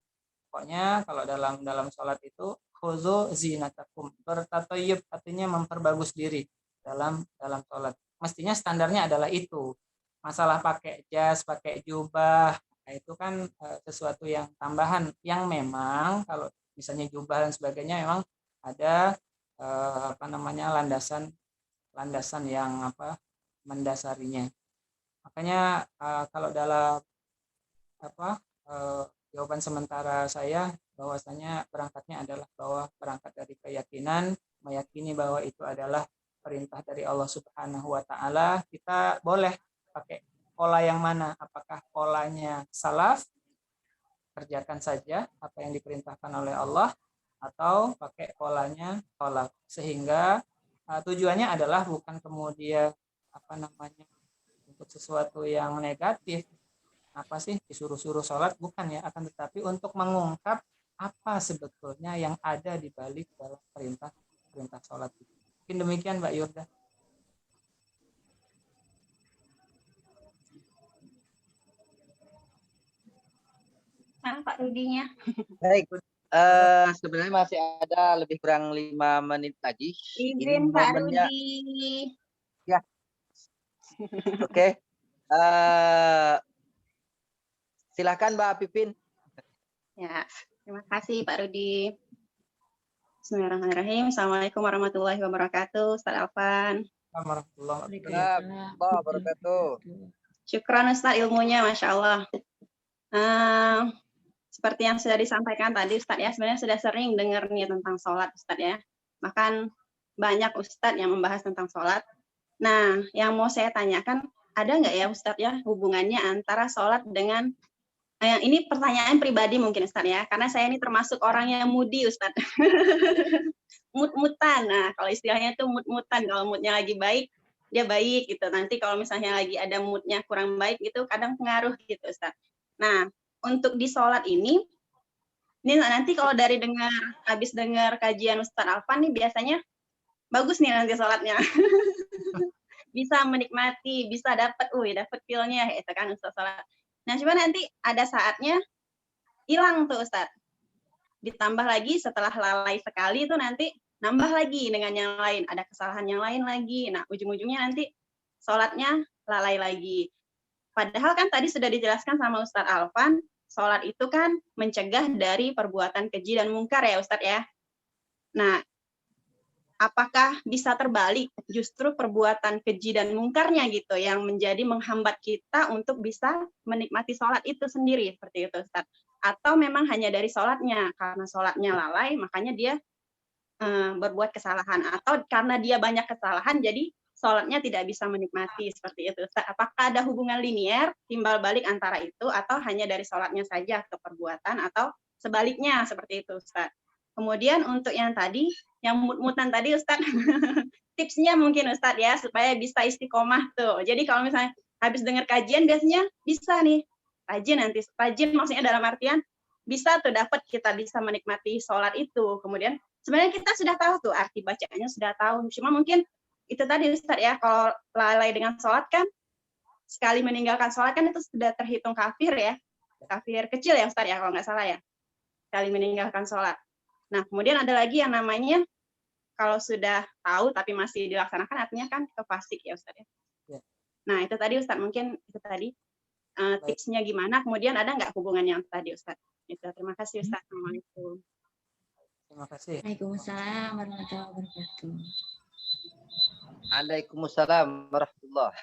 Pokoknya kalau dalam sholat itu khudzu zinatakum, bertatayyub, artinya memperbagus diri dalam sholat. Mestinya standarnya adalah itu. Masalah pakai jas, pakai jubah, nah itu kan sesuatu yang tambahan yang memang kalau misalnya jubah dan sebagainya memang ada apa namanya landasan yang apa mendasarinya. Makanya kalau dalam apa jawaban sementara saya bahwasanya berangkatnya adalah bahwa berangkat dari keyakinan, meyakini bahwa itu adalah perintah dari Allah Subhanahu wa taala. Kita boleh pakai pola yang mana? Apakah polanya salaf, kerjakan saja apa yang diperintahkan oleh Allah, atau pakai polanya khalaf, sehingga tujuannya adalah bukan kemudian apa namanya untuk sesuatu yang negatif, apa sih disuruh-suruh sholat, bukan ya, akan tetapi untuk mengungkap apa sebetulnya yang ada di balik dalam perintah sholat. Mungkin demikian Mbak Yurda. Mana Pak Rudinya? Baik, sebenarnya masih ada lebih kurang 5 menit lagi. Izin Pak Rudi. Ya. Oke. Silakan Mbak Pipin. Ya, terima kasih Pak Rudi. Bismillahirrahmanirrahim. Assalamualaikum warahmatullahi wabarakatuh. Ustaz Alfan. Warahmatullahi wabarakatuh. Syukran Ustaz ilmunya, Masya Allah. Seperti yang sudah disampaikan tadi Ustaz ya, sebenarnya sudah sering dengar nih tentang sholat Ustaz ya. Bahkan banyak Ustaz yang membahas tentang sholat. Nah, yang mau saya tanyakan, ada nggak ya Ustaz ya hubungannya antara sholat dengan, ini pertanyaan pribadi mungkin Ustaz ya, karena saya ini termasuk orang yang moody Ustaz. Mut-mutan, nah kalau istilahnya itu mut-mutan, kalau moodnya lagi baik, dia baik gitu. Nanti kalau misalnya lagi ada moodnya kurang baik gitu, kadang pengaruh gitu Ustaz. Nah, untuk di sholat ini nanti kalau dari habis dengar kajian Ustaz Alfan nih biasanya bagus nih nanti sholatnya. Bisa menikmati, bisa dapat feel-nya itu kan Ustaz sholat. Nah, cuma nanti ada saatnya hilang tuh Ustaz. Ditambah lagi setelah lalai sekali itu nanti nambah lagi dengan yang lain, ada kesalahan yang lain lagi. Nah, ujung-ujungnya nanti sholatnya lalai lagi. Padahal kan tadi sudah dijelaskan sama Ustaz Alfan, sholat itu kan mencegah dari perbuatan keji dan mungkar ya Ustadz ya. Nah, apakah bisa terbalik justru perbuatan keji dan mungkarnya gitu yang menjadi menghambat kita untuk bisa menikmati sholat itu sendiri seperti itu Ustadz? Atau memang hanya dari sholatnya, karena sholatnya lalai makanya dia berbuat kesalahan, atau karena dia banyak kesalahan jadi sholatnya tidak bisa menikmati seperti itu Ustadz? Apakah ada hubungan linier timbal balik antara itu atau hanya dari sholatnya saja ke perbuatan atau sebaliknya seperti itu Ustadz? Kemudian untuk yang tadi, yang mut-mutan tadi Ustadz, tipsnya mungkin Ustadz ya supaya bisa istiqomah tuh. Jadi kalau misalnya habis dengar kajian biasanya bisa nih rajin maksudnya dalam artian bisa tuh dapat kita bisa menikmati sholat itu. Kemudian sebenarnya kita sudah tahu tuh arti bacanya sudah tahu, cuma mungkin itu tadi Ustadz ya, kalau lalai dengan sholat kan sekali meninggalkan sholat kan itu sudah terhitung kafir ya, kafir kecil ya Ustadz ya kalau nggak salah ya, sekali meninggalkan sholat. Nah kemudian ada lagi yang namanya kalau sudah tahu tapi masih dilaksanakan artinya kan kefasik ya Ustadz ya. Nah itu tadi Ustadz, mungkin itu tadi tipsnya gimana, kemudian ada nggak hubungan yang tadi Ustadz? Itu, terima kasih Ustadz. Assalamualaikum. Terima kasih. Waalaikumsalam warahmatullahi wabarakatuh. Waalaikumsalam warahmatullahi.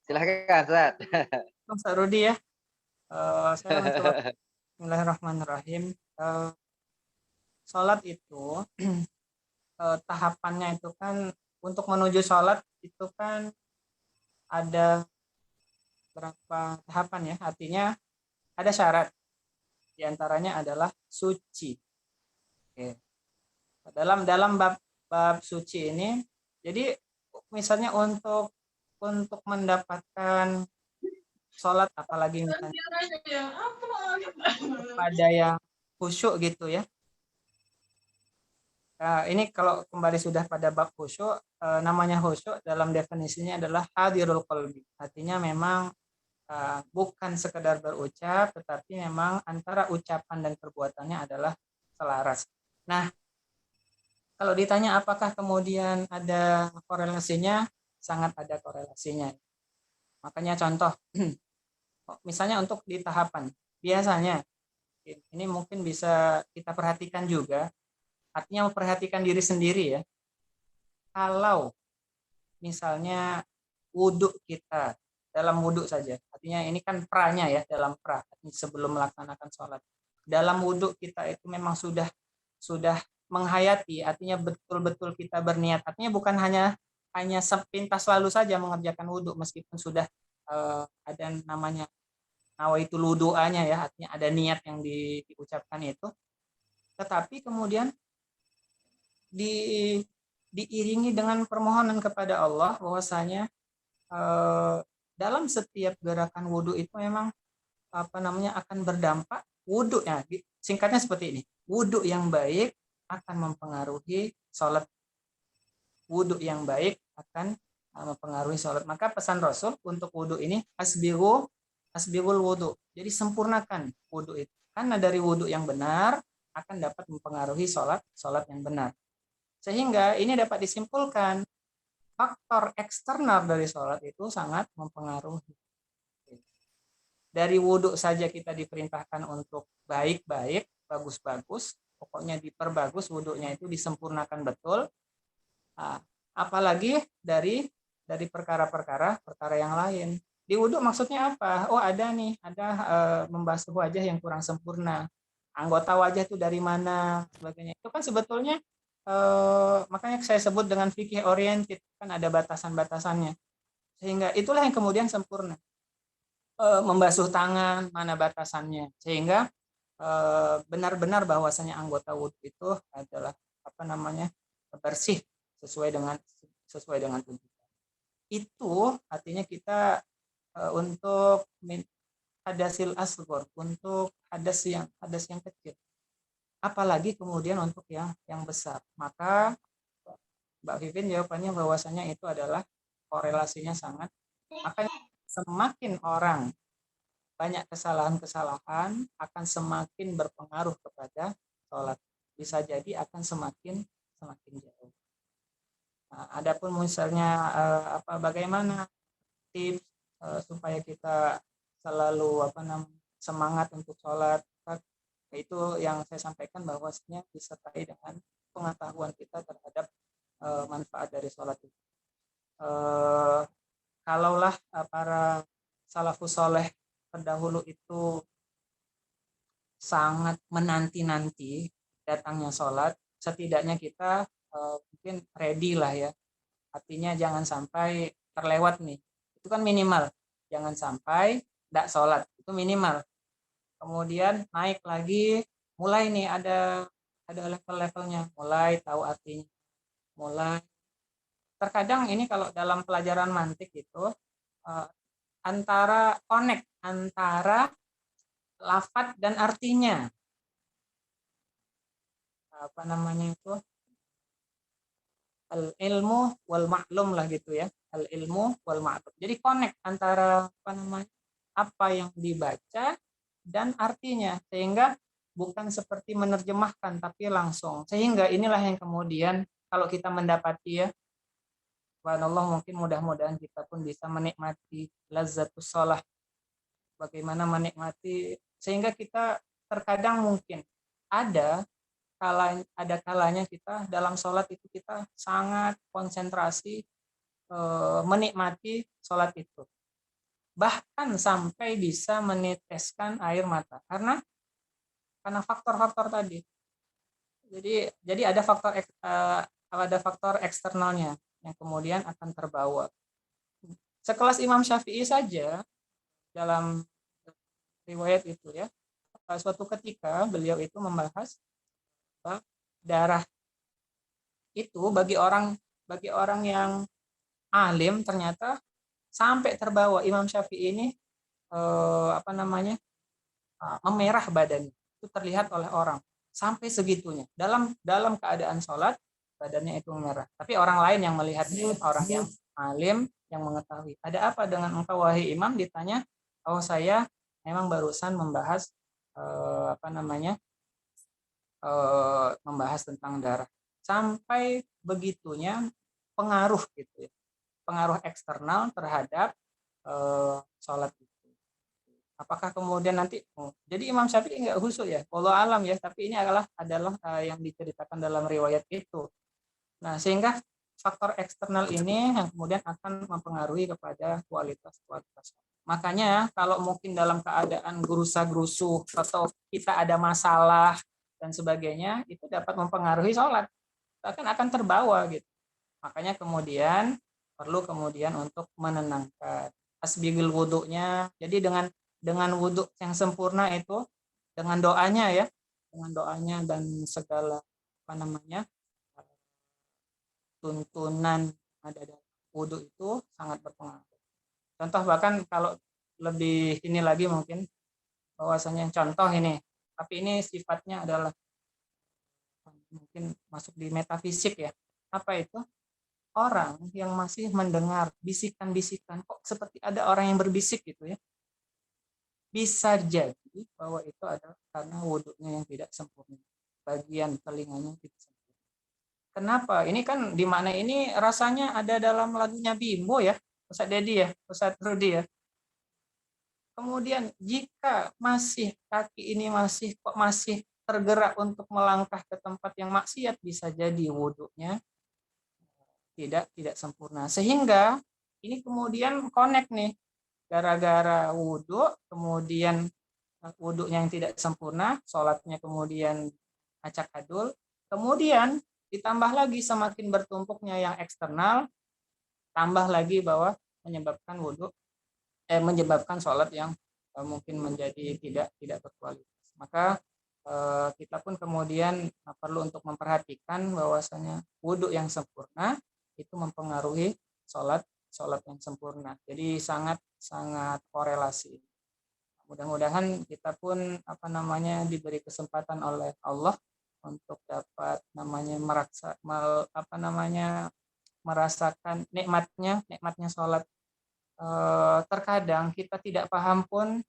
Silahkan Ustaz. Ustaz Rudi ya. Saya untuk Bismillahirrahmanirrahim. Sholat itu tahapannya itu kan untuk menuju sholat itu kan ada berapa tahapan ya, artinya ada syarat, diantaranya adalah suci. Oke. Dalam bab suci ini, jadi misalnya untuk mendapatkan sholat, apalagi misalnya pada yang khusyuk gitu ya. Nah, ini kalau kembali sudah pada bab khusyuk, namanya khusyuk dalam definisinya adalah hadirul qalbi. Artinya memang bukan sekedar berucap, tetapi memang antara ucapan dan perbuatannya adalah selaras. Nah, kalau ditanya apakah kemudian ada korelasinya, sangat ada korelasinya. Makanya contoh, misalnya untuk di tahapan, biasanya ini mungkin bisa kita perhatikan juga, artinya memperhatikan diri sendiri ya. Kalau misalnya wudhu kita, dalam wudhu saja, artinya ini kan pranya ya, dalam pra, sebelum melaksanakan sholat. Dalam wudhu kita itu memang sudah menghayati, artinya betul-betul kita berniat, artinya bukan hanya sepintas lalu saja mengerjakan wudhu, meskipun sudah ada namanya nawaitul wudu'anya ya, artinya ada niat yang diucapkan itu, tetapi kemudian diiringi dengan permohonan kepada Allah bahwasanya dalam setiap gerakan wudhu itu memang akan berdampak wudhu ya, singkatnya seperti ini, wudhu yang baik akan mempengaruhi sholat, wudhu yang baik akan mempengaruhi sholat. Maka pesan Rasul untuk wudhu ini asbigul wudhu, jadi sempurnakan wudhu itu, karena dari wudhu yang benar akan dapat mempengaruhi sholat yang benar. Sehingga ini dapat disimpulkan faktor eksternal dari sholat itu sangat mempengaruhi. Dari wudhu saja kita diperintahkan untuk baik-baik, bagus-bagus, pokoknya diperbagus wudhunya itu, disempurnakan betul. Apalagi dari perkara yang lain. Di wudhu maksudnya apa? Oh ada membasuh wajah yang kurang sempurna. Anggota wajah itu dari mana, sebagainya. Itu kan sebetulnya makanya saya sebut dengan fikih oriented, kan ada batasan-batasannya, sehingga itulah yang kemudian sempurna. Membasuh tangan, mana batasannya, sehingga benar-benar bahwasanya anggota wudhu itu adalah bersih sesuai dengan tuntutan. Itu artinya kita untuk hadasil asghar, untuk hadas yang kecil, apalagi kemudian untuk yang besar. Maka Mbak Vivin jawabannya bahwasanya itu adalah korelasinya sangat. Makanya semakin orang banyak kesalahan akan semakin berpengaruh kepada sholat. Bisa jadi akan semakin jauh. Nah, adapun misalnya bagaimana tips supaya kita selalu semangat untuk sholat. Itu yang saya sampaikan bahwasanya disertai dengan pengetahuan kita terhadap manfaat dari sholat itu. Kalaulah para salafus soleh terdahulu itu sangat menanti-nanti datangnya sholat, setidaknya kita mungkin ready lah ya. Artinya jangan sampai terlewat nih. Itu kan minimal. Jangan sampai tidak sholat. Itu minimal. Kemudian naik lagi, mulai nih ada level-levelnya. Mulai tahu artinya. Mulai. Terkadang ini kalau dalam pelajaran mantik itu antara connect antara lafaz dan artinya. Apa namanya itu? Al-ilmu wal ma'lum lah gitu ya. Al-ilmu wal ma'lum. Jadi connect antara apa yang dibaca dan artinya, sehingga bukan seperti menerjemahkan tapi langsung. Sehingga inilah yang kemudian kalau kita mendapati ya, subhanallah, mungkin mudah-mudahan kita pun bisa menikmati lazzatus shalah. Bagaimana menikmati, sehingga kita terkadang mungkin ada kalanya kita dalam sholat itu kita sangat konsentrasi menikmati sholat itu, bahkan sampai bisa meneteskan air mata karena faktor-faktor tadi. Jadi ada faktor eksternalnya yang kemudian akan terbawa. Sekelas Imam Syafi'i saja dalam riwayat itu ya, suatu ketika beliau itu membahas darah itu bagi orang yang alim ternyata sampai terbawa Imam Syafi'i ini memerah badannya, itu terlihat oleh orang sampai segitunya dalam keadaan sholat badannya itu memerah. Tapi orang lain yang melihatnya, orang yang alim yang mengetahui, ada apa dengan engkau wahai imam? Ditanya, oh saya memang barusan membahas membahas tentang darah. Sampai begitunya pengaruh gitu ya, pengaruh eksternal terhadap sholat itu. Apakah kemudian nanti jadi Imam Syafi'i enggak khusyuk ya? Wallahu alam ya, tapi ini adalah yang diceritakan dalam riwayat itu. Nah, sehingga faktor eksternal ini yang kemudian akan mempengaruhi kepada kualitas. Makanya kalau mungkin dalam keadaan gerusa-gerusu atau kita ada masalah dan sebagainya, itu dapat mempengaruhi sholat, bahkan akan terbawa gitu. Makanya kemudian perlu untuk menenangkan tasbihul wudunya. Jadi dengan wudhu yang sempurna itu, dengan doanya dan segala tuntunan ada dalam wudhu itu sangat berpengaruh. Contoh bahkan kalau lebih ini lagi mungkin bahwasanya contoh ini, tapi ini sifatnya adalah mungkin masuk di metafisik ya. Apa itu? Orang yang masih mendengar bisikan-bisikan, kok seperti ada orang yang berbisik gitu ya. Bisa jadi bahwa itu adalah karena wudhunya yang tidak sempurna. Bagian telinganya tidak sempurna. Kenapa? Ini kan di mana ini rasanya ada dalam lagunya Bimbo ya, Ustaz Dedi ya, Ustaz Rudi ya. Kemudian jika kaki ini masih tergerak untuk melangkah ke tempat yang maksiat, bisa jadi wudhunya tidak sempurna. Sehingga ini kemudian connect nih, gara-gara wudhu, kemudian wudhu yang tidak sempurna, sholatnya kemudian acak adul, kemudian ditambah lagi semakin bertumpuknya yang eksternal, tambah lagi bahwa menyebabkan sholat yang mungkin menjadi tidak berkualitas. Maka kita pun kemudian perlu untuk memperhatikan bahwasanya wudhu yang sempurna itu mempengaruhi sholat yang sempurna. Jadi sangat korelasi. Mudah-mudahan kita pun diberi kesempatan oleh Allah untuk dapat merasakan nikmatnya sholat. Terkadang kita tidak paham pun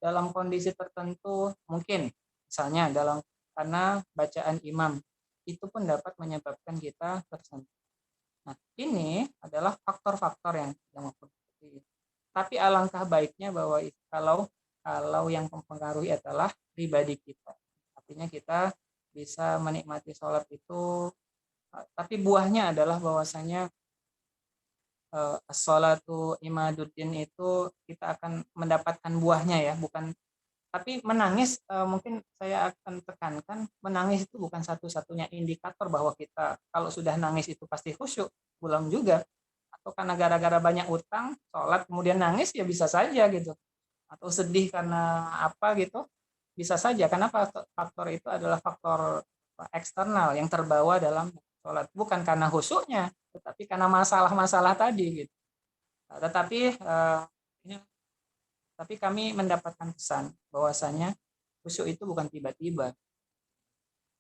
dalam kondisi tertentu, mungkin misalnya karena bacaan imam itu pun dapat menyebabkan kita tersentuh. Nah, ini adalah faktor-faktor yang mempengaruhi. Tapi alangkah baiknya bahwa kalau kalau yang mempengaruhi adalah pribadi kita. Artinya kita bisa menikmati sholat itu, tapi buahnya adalah bahwasanya as-sholatu imaduddin itu kita akan mendapatkan buahnya ya, bukan. Tapi menangis mungkin saya akan tekankan, menangis itu bukan satu-satunya indikator bahwa kita kalau sudah nangis itu pasti khusyuk, belum juga. Atau karena gara-gara banyak utang, sholat kemudian nangis ya bisa saja gitu. Atau sedih karena apa gitu, bisa saja. Karena faktor itu adalah faktor eksternal yang terbawa dalam sholat, bukan karena khusyuknya, tetapi karena masalah-masalah tadi gitu. Tapi kami mendapatkan pesan bahwasanya khusyuk itu bukan tiba-tiba.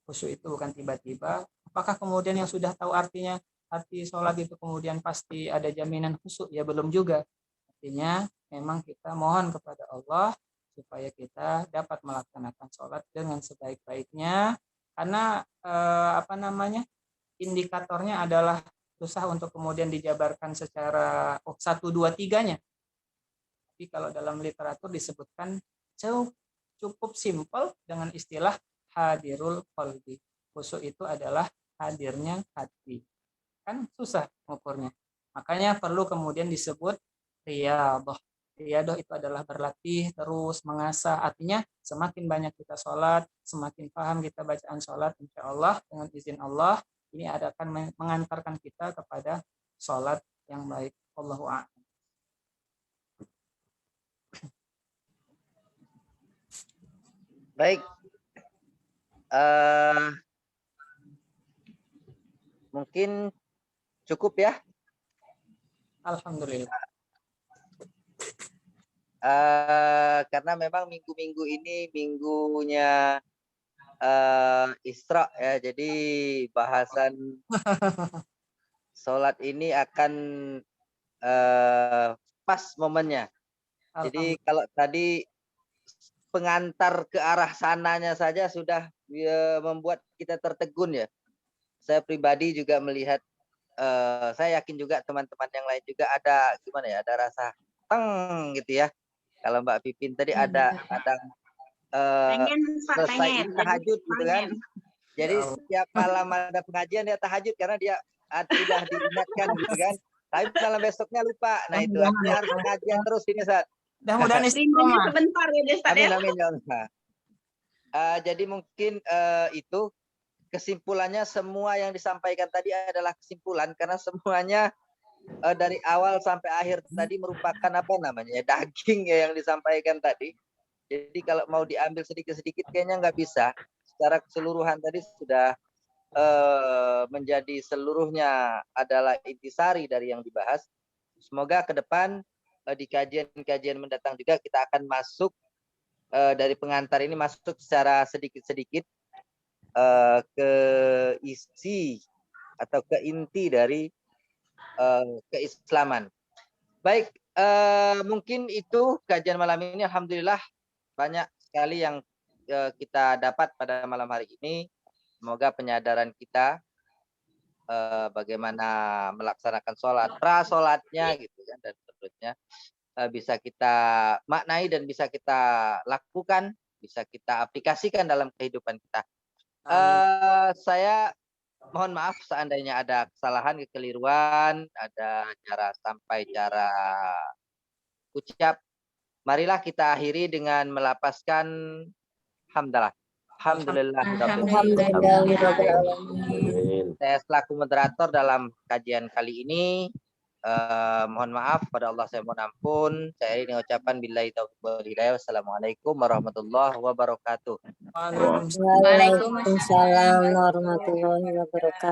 Khusyuk itu bukan tiba-tiba. Apakah kemudian yang sudah tahu artinya arti sholat itu kemudian pasti ada jaminan khusyuk? Ya belum juga. Artinya memang kita mohon kepada Allah supaya kita dapat melaksanakan sholat dengan sebaik-baiknya. Karena indikatornya adalah susah untuk kemudian dijabarkan secara 1, 2, 3-nya. Tapi kalau dalam literatur disebutkan cukup simpel dengan istilah hadirul qalbi. Khusyuk itu adalah hadirnya hati. Kan susah mengukurnya. Makanya perlu kemudian disebut riyadhah. Riyadhah itu adalah berlatih terus, mengasah. Artinya semakin banyak kita sholat, semakin paham kita bacaan sholat, insya Allah dengan izin Allah ini akan mengantarkan kita kepada sholat yang baik. Allahu a'lam. Baik, mungkin cukup ya. Alhamdulillah. Karena memang minggu-minggu ini minggunya Isra ya, jadi bahasan sholat ini akan pas momennya. Jadi kalau tadi pengantar ke arah sananya saja sudah membuat kita tertegun ya. Saya pribadi juga melihat, saya yakin juga teman-teman yang lain juga ada gimana ya, ada rasa teng gitu ya. Kalau Mbak Pipin tadi ada selesai tahajud gitu kan. Jadi setiap malam ada pengajian dia tahajud karena dia sudah diingatkan gitu kan. Tapi malam besoknya lupa. Nah itu artinya harus pengajian terus ini Ustaz. Mudah-mudahan sebentar ya Ustaz ya. Amin ya Allah. Jadi mungkin itu kesimpulannya, semua yang disampaikan tadi adalah kesimpulan karena semuanya dari awal sampai akhir tadi merupakan daging ya yang disampaikan tadi. Jadi kalau mau diambil sedikit-sedikit kayaknya nggak bisa. Secara keseluruhan tadi sudah menjadi seluruhnya adalah intisari dari yang dibahas. Semoga ke depan di kajian-kajian mendatang juga kita akan masuk dari pengantar ini masuk secara sedikit-sedikit ke isi atau ke inti dari keislaman. Baik, mungkin itu kajian malam ini. Alhamdulillah banyak sekali yang kita dapat pada malam hari ini. Semoga penyadaran kita bagaimana melaksanakan sholat, pra-sholatnya gitu kan, dan seterusnya bisa kita maknai dan bisa kita lakukan, bisa kita aplikasikan dalam kehidupan kita. Saya mohon maaf seandainya ada kesalahan, kekeliruan, ada cara sampai, cara ucap. Marilah kita akhiri dengan melapaskan hamdalah. Alhamdulillah. Saya selaku moderator dalam kajian kali ini. Mohon maaf pada Allah, saya mohon ampun. Saya ini ucapan billahi taufiq wal hidayah. Wassalamualaikum warahmatullahi wabarakatuh. Waalaikumsalam warahmatullahi wabarakatuh.